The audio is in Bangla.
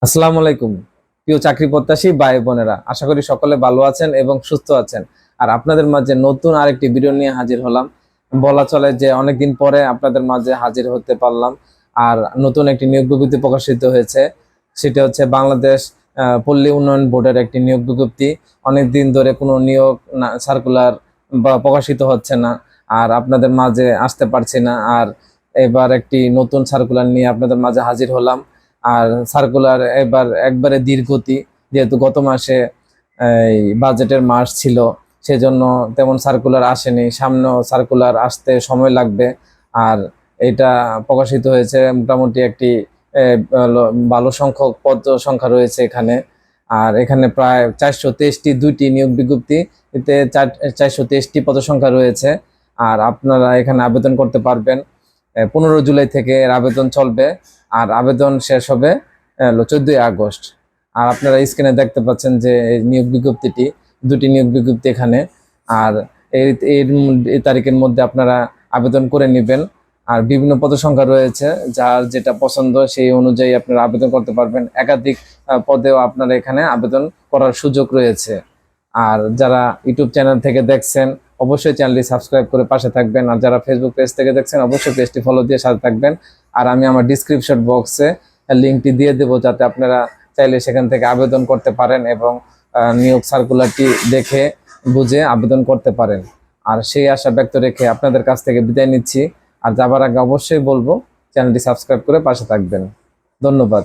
আসসালামু আলাইকুম। প্রিয় চাকরি প্রত্যাশী ভাই বোনেরা, আশা করি সকলে ভালো আছেন এবং সুস্থ আছেন। আর আপনাদের মাঝে নতুন আরেকটি ভিডিও নিয়ে হাজির হলাম। বলা চলে যে অনেকদিন পরে আপনাদের মাঝে হাজির হতে পারলাম। আর নতুন একটি নিয়োগ বিজ্ঞপ্তি প্রকাশিত হয়েছে, সেটা হচ্ছে বাংলাদেশ পল্লী উন্নয়ন বোর্ডের একটি নিয়োগ বিজ্ঞপ্তি। অনেকদিন ধরে কোনো নিয়োগ সার্কুলার বা প্রকাশিত হচ্ছে না, আর আপনাদের মাঝে আসতে পারছি না। আর এবার একটি নতুন সার্কুলার নিয়ে আপনাদের মাঝে হাজির হলাম। আর সার্কুলার এবার একবারে ধীর গতি, যেহেতু গত মাসে এই বাজেটের মাস ছিল, সেজন্য তেমন সার্কুলার আসেনি। সামনেও সার্কুলার আসতে সময় লাগবে। আর এটা প্রকাশিত হয়েছে মোটামুটি একটি ভালো সংখ্যক পদ সংখ্যা রয়েছে এখানে। আর এখানে প্রায় 423টি দুইটি নিয়োগ বিজ্ঞপ্তি, এতে 423টি পদ সংখ্যা রয়েছে। আর আপনারা এখানে আবেদন করতে পারবেন। 15 জুলাই থেকে এর আবেদন চলবে, আর আবেদন শেষ হবে 14ই আগস্ট। আর আপনারা স্ক্রিনে দেখতে পাচ্ছেন যে এই নিয়োগ বিজ্ঞপ্তিটি, দুটি নিয়োগ বিজ্ঞপ্তি এখানে। আর এর এর এই তারিখের মধ্যে আপনারা আবেদন করে নেবেন। আর বিভিন্ন পদ সংখ্যা রয়েছে, যার যেটা পছন্দ সেই অনুযায়ী আপনারা আবেদন করতে পারবেন। একাধিক পদেও আপনারা এখানে আবেদন করার সুযোগ রয়েছে। আর যারা ইউটিউব চ্যানেল থেকে দেখছেন, অবশ্যই চ্যানেলটি সাবস্ক্রাইব করে পাশে থাকবেন। আর যারা ফেসবুক পেজ থেকে দেখছেন, অবশ্যই পেজটি ফলো দিয়ে সাথে থাকবেন। আর আমি আমার ডিসক্রিপশন বক্সে লিঙ্কটি দিয়ে দেবো, যাতে আপনারা চাইলে সেখান থেকে আবেদন করতে পারেন এবং নিয়োগ সার্কুলারটি দেখে বুঝে আবেদন করতে পারেন। আর সেই আশা ব্যক্ত রেখে আপনাদের কাছ থেকে বিদায় নিচ্ছি। আর যাবার আগে অবশ্যই বলবো, চ্যানেলটি সাবস্ক্রাইব করে পাশে থাকবেন। ধন্যবাদ।